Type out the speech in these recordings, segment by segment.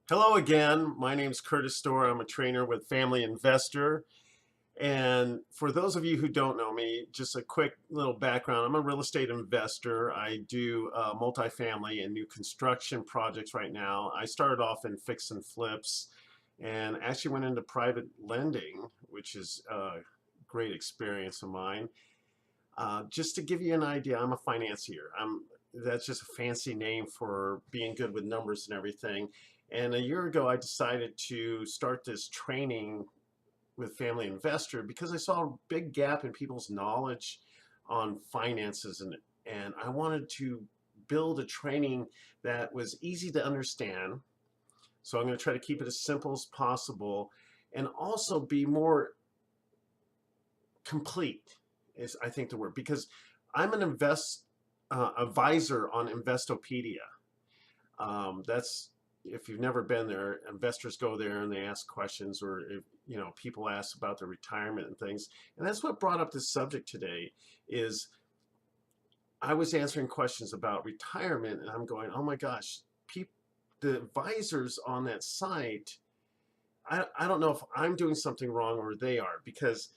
Hello again. My name is Curtis Storr. I'm a trainer with Family Investor. And for those of you who don't know me, just a quick little background. I'm a real estate investor. I do multifamily and new construction projects right now. I started off in fix and flips and actually went into private lending, which is a great experience of mine. Just to give you an idea, I'm a financier. That's just a fancy name for being good with numbers and everything. And a year ago, I decided to start this training with Family Investor because I saw a big gap in people's knowledge on finances, and I wanted to build a training that was easy to understand. So I'm going to try to keep it as simple as possible and also be more complete is I think the word, because I'm an advisor on Investopedia. That's if you've never been there, investors go there and they ask questions, or if, people ask about their retirement and things. And that's what brought up this subject today. Is I was answering questions about retirement, and I'm going, oh my gosh, the advisors on that site. I don't know if I'm doing something wrong or they are, because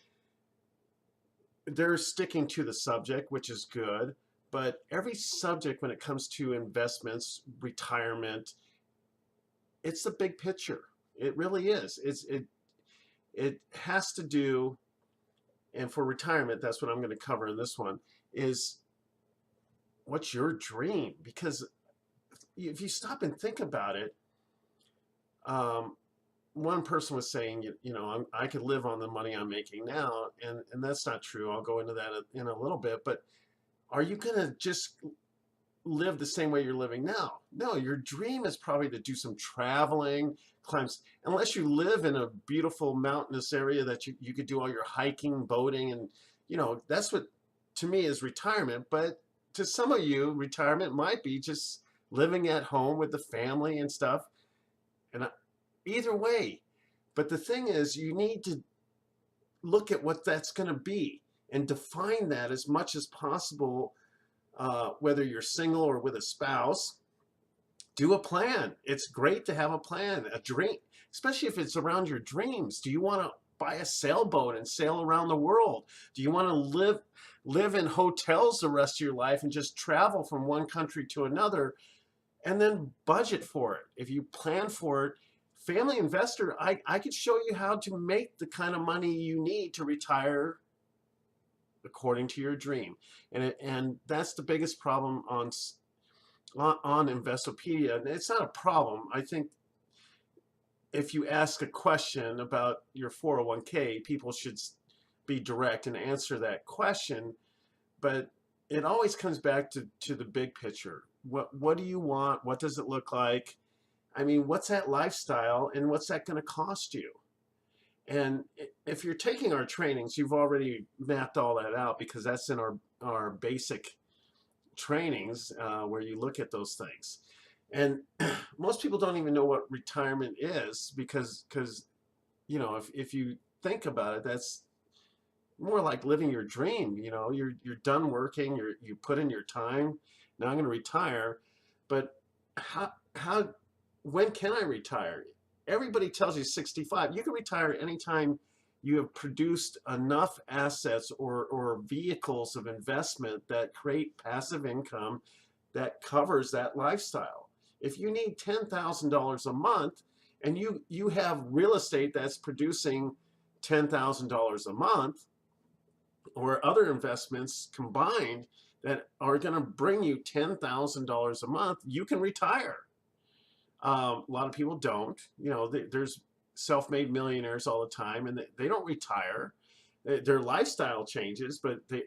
they're sticking to the subject, which is good. But every subject, when it comes to investments, retirement, it's the big picture. It really is. It has to do, and for retirement, that's what I'm going to cover in this one. Is what's your dream? Because if you stop and think about it, um, one person was saying, I could live on the money I'm making now, and that's not true. I'll go into that in a little bit. But are you going to just live the same way you're living now? No, your dream is probably to do some traveling, climbs, unless you live in a beautiful mountainous area that you could do all your hiking, boating, and that's what to me is retirement. But to some of you, retirement might be just living at home with the family and stuff. And either way, but the thing is, you need to look at what that's going to be and define that as much as possible, whether you're single or with a spouse. Do a plan. It's great to have a plan, a dream, especially if it's around your dreams. Do you want to buy a sailboat and sail around the world? Do you want to live in hotels the rest of your life and just travel from one country to another, and then budget for it? If you plan for it, Family Investor, I could show you how to make the kind of money you need to retire according to your dream. And that's the biggest problem on Investopedia. And it's not a problem. I think if you ask a question about your 401k, people should be direct and answer that question. But it always comes back to the big picture. What do you want? What does it look like? I mean, what's that lifestyle, and what's that going to cost you? And if you're taking our trainings, you've already mapped all that out, because that's in our basic trainings, where you look at those things. And most people don't even know what retirement is, because if you think about it, that's more like living your dream. You're done working, you put in your time. Now I'm going to retire, but how when can I retire? Everybody tells you 65. You can retire anytime you have produced enough assets or vehicles of investment that create passive income that covers that lifestyle. If you need $10,000 a month, and you have real estate that's producing $10,000 a month, or other investments combined that are going to bring you $10,000 a month, you can retire. A lot of people don't. There's self-made millionaires all the time, and they don't retire. Their lifestyle changes, but they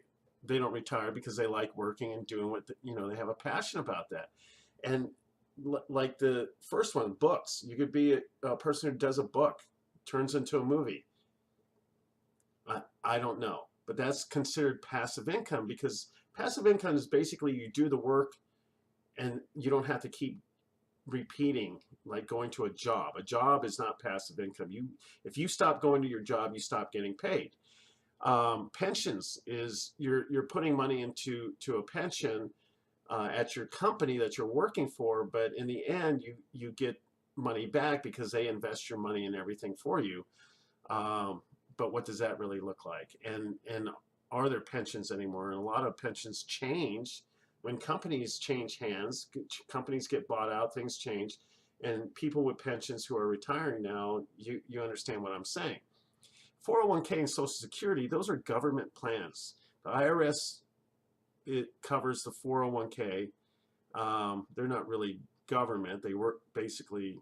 don't retire because they like working and doing what they have a passion about that. And like the first one, books. You could be a person who does a book, turns into a movie. I don't know, but that's considered passive income, because passive income is basically you do the work and you don't have to keep repeating, like going to a job. A job is not passive income. If you stop going to your job, you stop getting paid. Pensions is you're putting money into a pension at your company that you're working for, but in the end you get money back because they invest your money in everything for you. Um, but what does that really look like? And are there pensions anymore? And a lot of pensions change when companies change hands. Companies get bought out, things change, and people with pensions who are retiring now, you understand what I'm saying. 401k and Social Security, those are government plans. The IRS, it covers the 401k. They're not really government. They work basically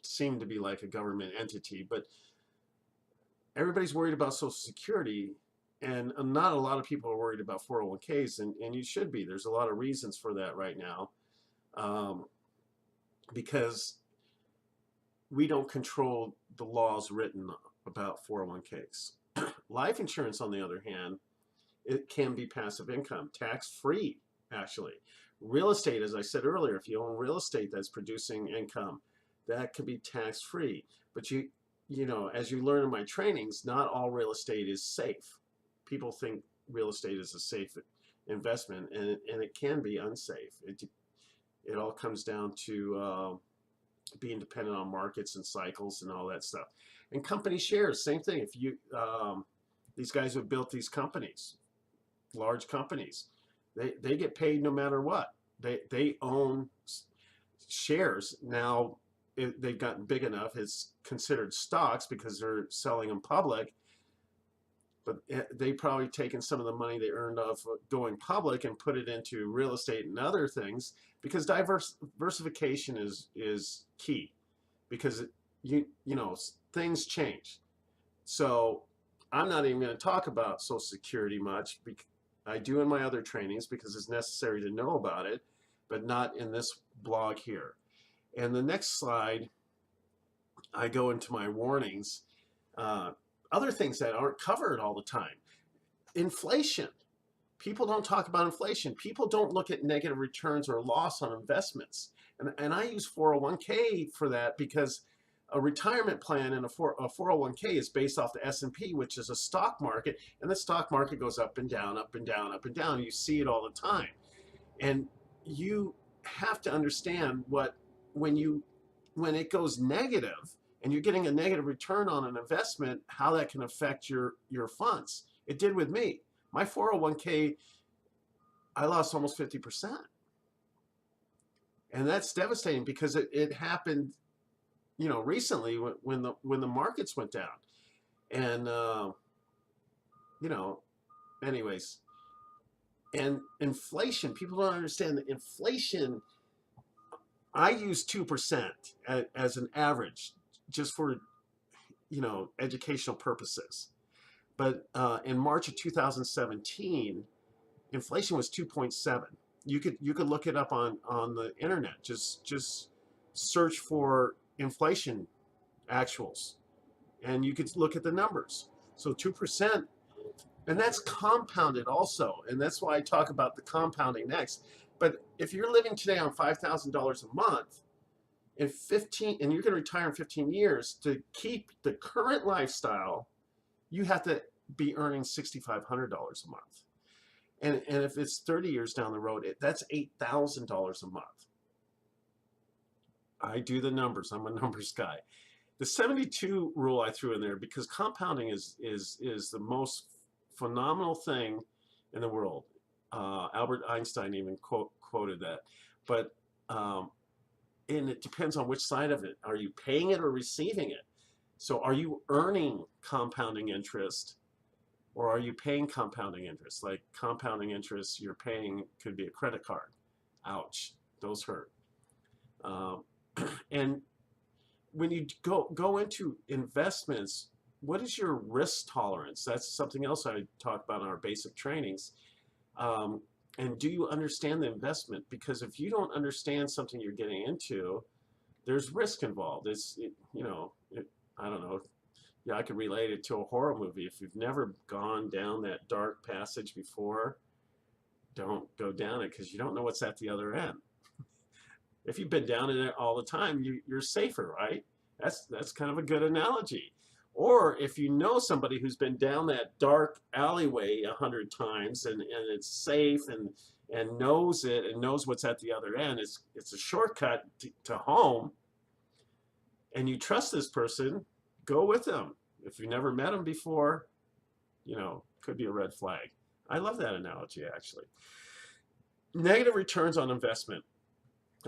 seem to be like a government entity, but everybody's worried about Social Security, and not a lot of people are worried about 401ks, and you should be. There's a lot of reasons for that right now, um, because we don't control the laws written about 401ks. Life insurance, on the other hand, it can be passive income, tax-free, actually. Real estate, as I said earlier, if you own real estate that's producing income, that could be tax-free. But you know, as you learn in my trainings, not all real estate is safe. People think real estate is a safe investment, and it can be unsafe. It all comes down to being dependent on markets and cycles and all that stuff. And company shares, same thing. If you these guys who have built these companies, large companies, they get paid no matter what. They own shares. Now they've gotten big enough, it's considered stocks because they're selling them public, but they probably taken some of the money they earned off going public and put it into real estate and other things, because diversification is key, because you know, things change. So I'm not even going to talk about Social Security much. I do in my other trainings because it's necessary to know about it, but not in this blog here. And the next slide, I go into my warnings. Other things that aren't covered all the time. Inflation. People don't talk about inflation. People don't look at negative returns or loss on investments. And I use 401k for that, because a retirement plan and a 401k is based off the S&P, which is a stock market, and the stock market goes up and down, up and down, up and down. You see it all the time. And you have to understand when it goes negative and you're getting a negative return on an investment, how that can affect your funds. It did with me. My 401k, I lost almost 50%. And that's devastating, because it happened, you know, recently when the markets went down. And you know, anyways, and inflation, people don't understand that inflation, I use 2% as an average, just for, you know, educational purposes. But in March of 2017, inflation was 2.7. You could look it up on the internet. Just search for inflation actuals, and you could look at the numbers. So 2%, and that's compounded also, and that's why I talk about the compounding next. But if you're living today on $5,000 a month, and you're going to retire in 15 years, to keep the current lifestyle, you have to be earning $6,500 a month. And if it's 30 years down the road, that's $8,000 a month. I do the numbers. I'm a numbers guy. The 72 rule I threw in there because compounding is the most phenomenal thing in the world. Albert Einstein even quoted that. But and it depends on which side of it. Are you paying it or receiving it? So are you earning compounding interest, or are you paying compounding interest? Like compounding interest you're paying could be a credit card. Ouch, those hurt. And when you go into investments, what is your risk tolerance? That's something else I talk about in our basic trainings. And do you understand the investment? Because if you don't understand something you're getting into, there's risk involved. You know, I don't know. Yeah, I could relate it to a horror movie. If you've never gone down that dark passage before, don't go down it, because you don't know what's at the other end. If you've been down in it all the time, you're safer, right? That's kind of a good analogy. Or if you know somebody who's been down that dark alleyway 100 times and it's safe and knows it and knows what's at the other end, it's a shortcut to home, and you trust this person, go with them. If you've never met them before, could be a red flag. I love that analogy, actually. Negative returns on investment.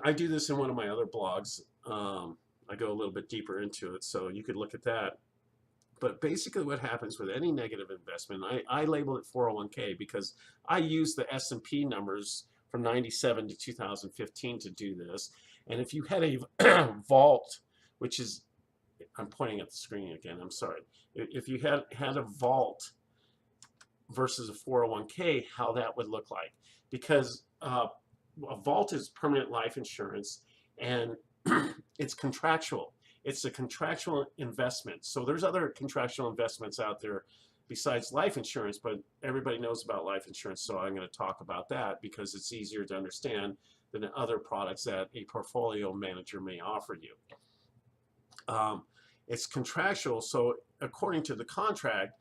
I do this in one of my other blogs. I go a little bit deeper into it, so you could look at that. But basically what happens with any negative investment, I label it 401k because I use the S&P numbers from 97 to 2015 to do this. And if you had a vault, which is, I'm pointing at the screen again, I'm sorry. If you had a vault versus a 401k, how that would look like. Because a vault is permanent life insurance, and it's contractual. It's a contractual investment. So there's other contractual investments out there besides life insurance, but everybody knows about life insurance, so I'm going to talk about that because it's easier to understand than other products that a portfolio manager may offer you. It's contractual, so according to the contract,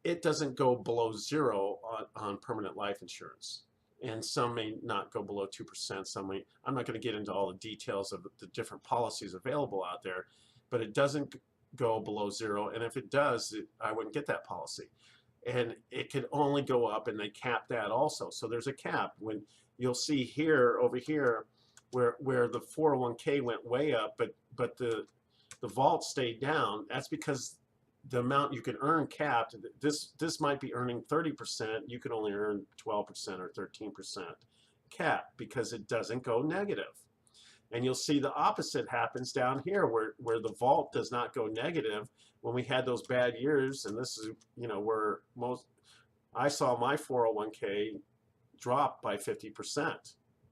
it doesn't go below zero on permanent life insurance. And some may not go below 2%. Some may, I'm not going to get into all the details of the different policies available out there, but it doesn't go below zero. And if it does, I wouldn't get that policy. And it could only go up, and they cap that also. So there's a cap. When you'll see here, over here, where the 401k went way up, but the vault stayed down, that's because the amount you can earn capped. This might be earning 30%. You could only earn 12% or 13% cap because it doesn't go negative. And you'll see the opposite happens down here where the vault does not go negative when we had those bad years. And this is, where I saw my 401k drop by 50%.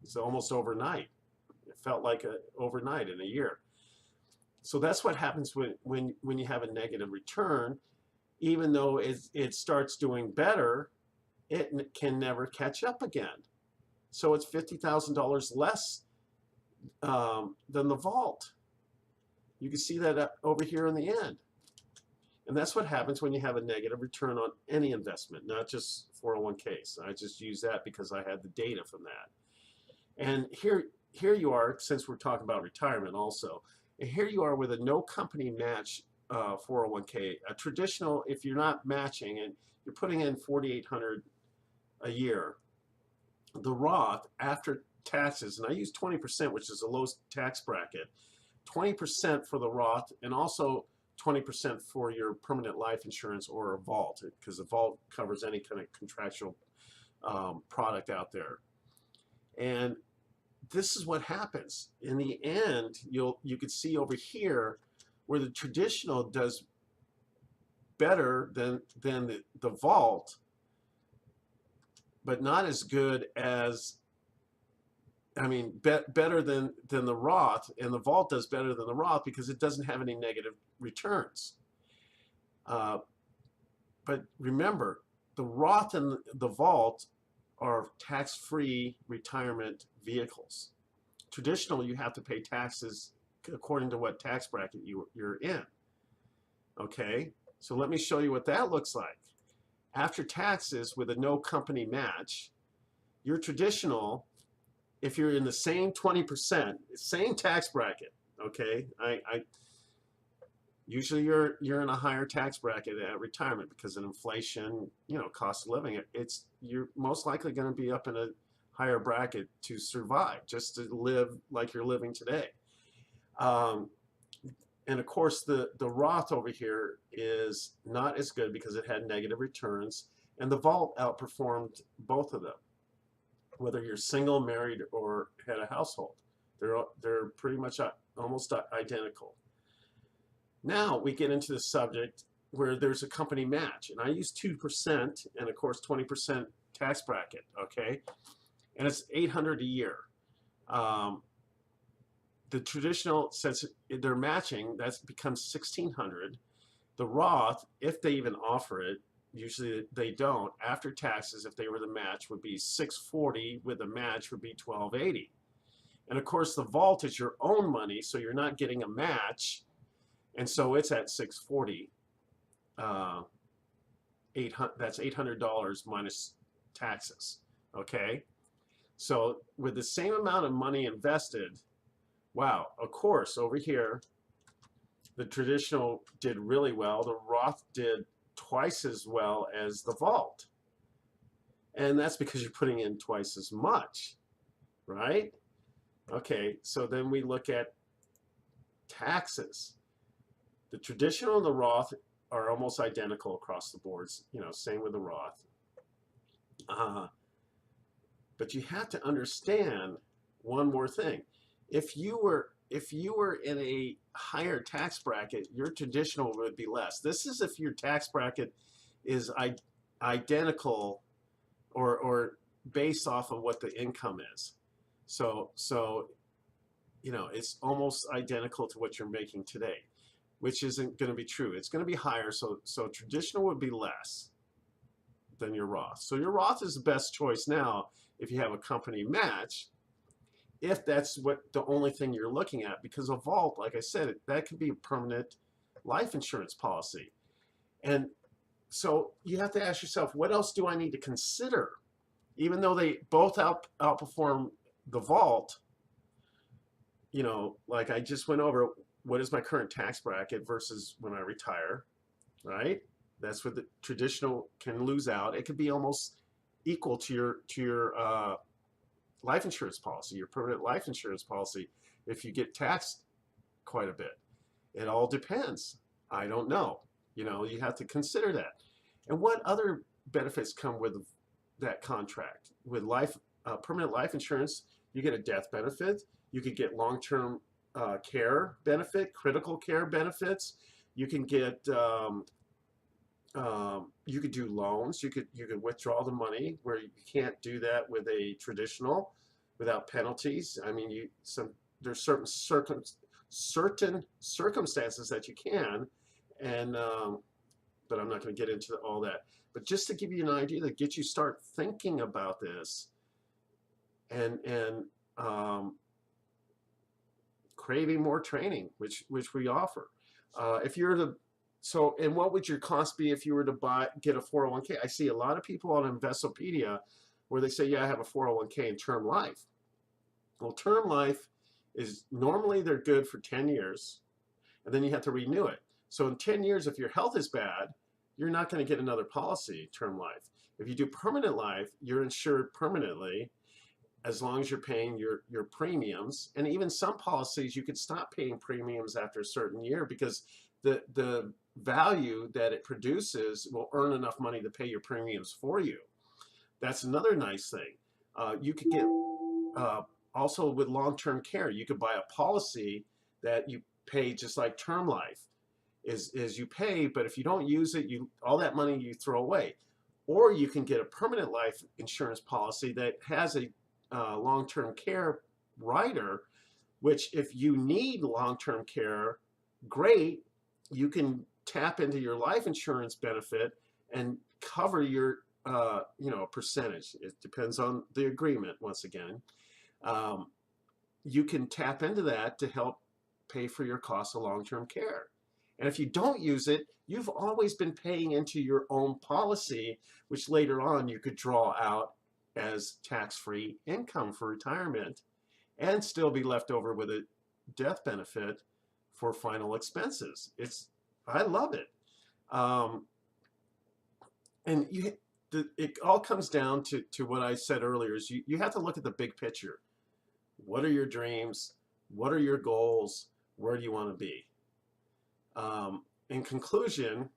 It's almost overnight. It felt like overnight in a year. So that's what happens when you have a negative return. Even though it starts doing better, it can never catch up again. So it's $50,000 less than the vault. You can see that over here in the end. And that's what happens when you have a negative return on any investment, not just 401ks. I just use that because I had the data from that. And here you are, since we're talking about retirement also. And here you are with a no company match 401k, a traditional. If you're not matching and you're putting in $4,800 a year, the Roth after taxes, and I use 20%, which is the lowest tax bracket, 20% for the Roth, and also 20% for your permanent life insurance or a vault, because the vault covers any kind of contractual product out there. And this is what happens in the end. You could see over here where the traditional does better than the vault, but not as good as, better than the Roth, and the vault does better than the Roth because it doesn't have any negative returns. But remember, the Roth and the vault are tax-free retirement vehicles. Traditional, you have to pay taxes according to what tax bracket you're in. Okay, so let me show you what that looks like. After taxes with a no company match, your traditional, if you're in the same 20%, same tax bracket, okay, usually you're in a higher tax bracket at retirement because of inflation, cost of living. You're most likely going to be up in a higher bracket to survive, just to live like you're living today. And of course, the Roth over here is not as good because it had negative returns, and the vault outperformed both of them. Whether you're single, married, or had a household, they're pretty much almost identical. Now we get into the subject where there's a company match, and I use 2% and of course 20% tax bracket, okay? And it's $800 a year. The traditional, since they're matching, that becomes $1,600. The Roth, if they even offer it, usually they don't. After taxes, if they were the match, would be $640. With a match, would be $1,280. And of course, the vault is your own money, so you're not getting a match. and so it's at 640. 800, that's $800 minus taxes. Okay, so with the same amount of money invested, wow, of course, over here the traditional did really well. The Roth did twice as well as the vault, and that's because you're putting in twice as much, right? Okay, so then we look at taxes. The traditional and the Roth are almost identical across the boards. Same with the Roth. But you have to understand one more thing. If you were in a higher tax bracket, your traditional would be less. This is if your tax bracket is identical or based off of what the income is. So it's almost identical to what you're making today, which isn't going to be true. It's going to be higher. So traditional would be less than your Roth. So your Roth is the best choice now if you have a company match, if that's the only thing you're looking at, because a vault, like I said, that could be a permanent life insurance policy. And so you have to ask yourself, what else do I need to consider? Even though they both outperform the vault, like I just went over, what is my current tax bracket versus when I retire, right? That's what the traditional can lose out. It could be almost equal to your life insurance policy, your permanent life insurance policy, if you get taxed quite a bit. It all depends. I don't know. You have to consider that. And what other benefits come with that contract? With permanent life insurance, you get a death benefit. You could get long-term care benefit, critical care benefits. You can get you could do loans. You could withdraw the money, where you can't do that with a traditional without penalties. I mean, there's certain circumstances that you can, and but I'm not going to get into all that. But just to give you an idea, to get you start thinking about this, and craving more training, which we offer. If you're and what would your cost be if you were to get a 401k? I see a lot of people on Investopedia where they say, yeah, I have a 401k and term life. Well, term life is normally they're good for 10 years, and then you have to renew it. So in 10 years, if your health is bad, you're not going to get another policy, term life. If you do permanent life, you're insured permanently as long as you're paying your premiums. And even some policies, you could stop paying premiums after a certain year because the value that it produces will earn enough money to pay your premiums for you. That's another nice thing. You could get also with long-term care, you could buy a policy that you pay just like term life is you pay, but if you don't use it, all that money you throw away. Or you can get a permanent life insurance policy that has a long-term care rider, which if you need long-term care, great, you can tap into your life insurance benefit and cover your percentage. It depends on the agreement. Once again, you can tap into that to help pay for your cost of long-term care. And if you don't use it, you've always been paying into your own policy, which later on you could draw out as tax-free income for retirement and still be left over with a death benefit for final expenses. I love it. And it all comes down to what I said earlier, is you have to look at the big picture. What are your dreams? What are your goals? Where do you want to be? In conclusion,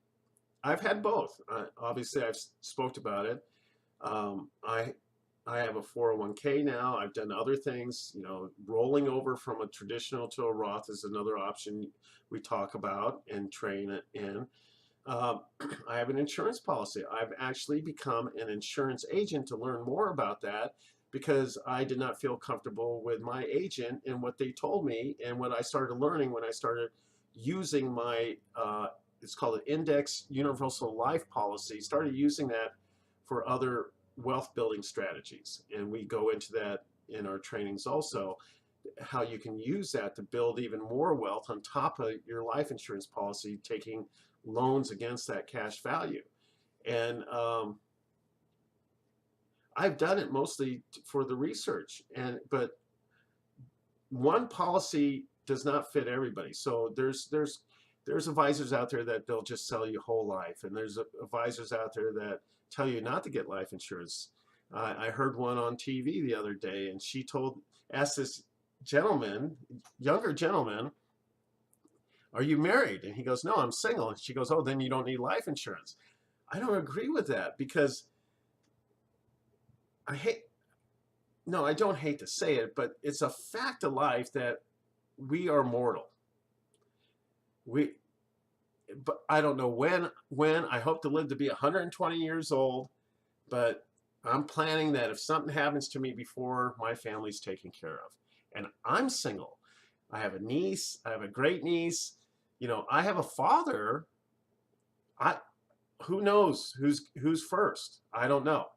I've had both. Obviously, I've spoke about it. I have a 401k now. I've done other things. Rolling over from a traditional to a Roth is another option we talk about and train it in. I have an insurance policy. I've actually become an insurance agent to learn more about that because I did not feel comfortable with my agent and what they told me, and what I started learning when I started using my, it's called an Index Universal Life Policy, started using that for other wealth building strategies. And we go into that in our trainings also. how you can use that to build even more wealth on top of your life insurance policy, taking loans against that cash value. And I've done it mostly for the research, but one policy does not fit everybody. So there's advisors out there that they'll just sell you whole life, and there's advisors out there that tell you not to get life insurance. I heard one on TV the other day, and she asked this gentleman, younger gentleman, "Are you married?" And he goes, "No, I'm single." And she goes, "Oh, then you don't need life insurance." I don't agree with that, because I hate, no, I don't hate to say it, but it's a fact of life that we are mortal. We, but I don't know when I hope to live to be 120 years old, but I'm planning that if something happens to me before my family's taken care of. And I'm single. I have a niece, I have a great niece. You know, I have a father. I Who knows who's first? I don't know.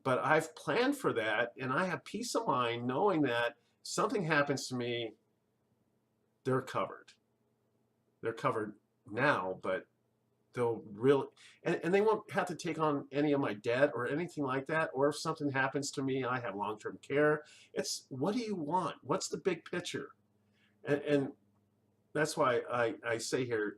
But I've planned for that, and I have peace of mind knowing that something happens to me, they're covered. They're covered now, but they'll really, and they won't have to take on any of my debt or anything like that. Or if something happens to me, I have long-term care. It's, what do you want? What's the big picture? And that's why I say here,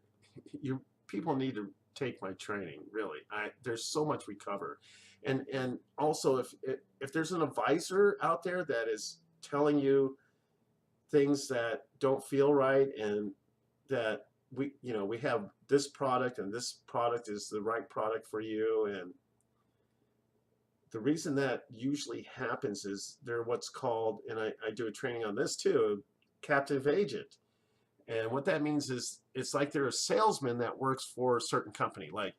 you people need to take my training. Really, there's so much we cover, and also if there's an advisor out there that is telling you things that don't feel right, and that we have this product and this product is the right product for you, and the reason that usually happens is they're what's called, and I do a training on this too, captive agent. And what that means is it's like they're a salesman that works for a certain company, like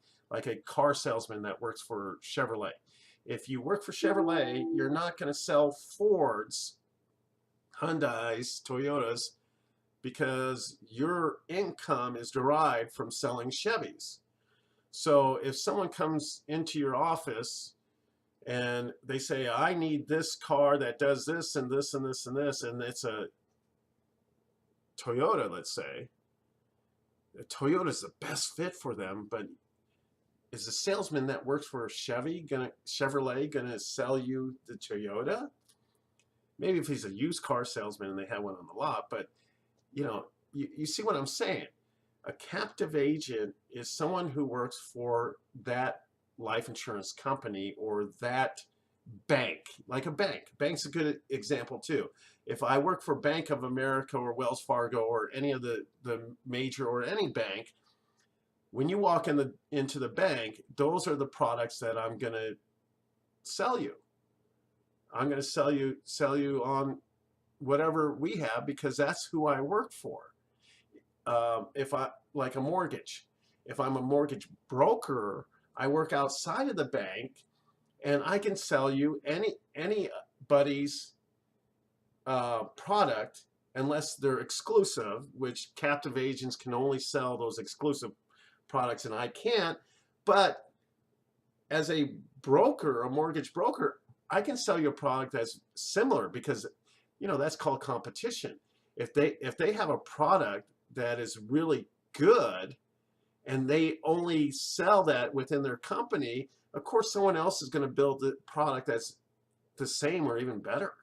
a car salesman that works for Chevrolet. If you work for Chevrolet, you're not going to sell Fords, Hyundais, Toyotas, because your income is derived from selling Chevys. So if someone comes into your office and they say, "I need this car that does this and this and this and this," and it's a Toyota, let's say, Toyota is the best fit for them, but is the salesman that works for Chevrolet gonna sell you the Toyota? Maybe if he's a used car salesman and they have one on the lot, but you see what I'm saying. A captive agent is someone who works for that life insurance company or that bank, like a bank. Bank's a good example too. If I work for Bank of America or Wells Fargo or any of the major or any bank, when you walk into the bank, those are the products that I'm going to sell you. I'm going to sell you on whatever we have, because that's who I work for. If I like a mortgage, if I'm a mortgage broker, I work outside of the bank, and I can sell you anybody's product unless they're exclusive, which captive agents can only sell those exclusive products, and I can't. But as a broker, a mortgage broker, I can sell you a product that's similar, because that's called competition. If they have a product that is really good and they only sell that within their company, of course someone else is going to build the product that's the same or even better.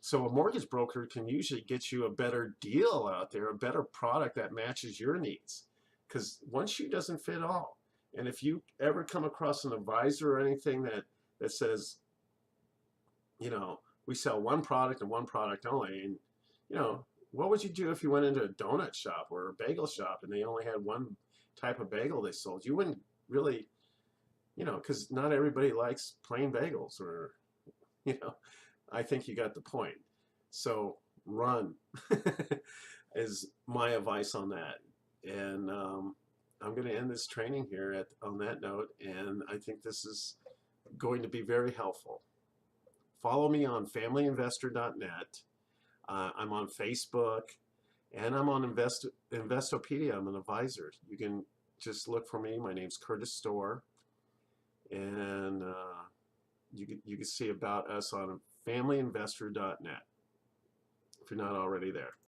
So a mortgage broker can usually get you a better deal out there, a better product that matches your needs, because one shoe doesn't fit all. And if you ever come across an advisor or anything that says, we sell one product and one product only, and what would you do if you went into a donut shop or a bagel shop and they only had one type of bagel they sold? You wouldn't really, because not everybody likes plain bagels, or I think you got the point. So run is my advice on that. And I'm going to end this training here on that note, and I think this is going to be very helpful. Follow me on familyinvestor.net. I'm on Facebook, and I'm on Investopedia. I'm an advisor. You can just look for me. My name's Curtis Storr, and you can see about us on familyinvestor.net. if you're not already there.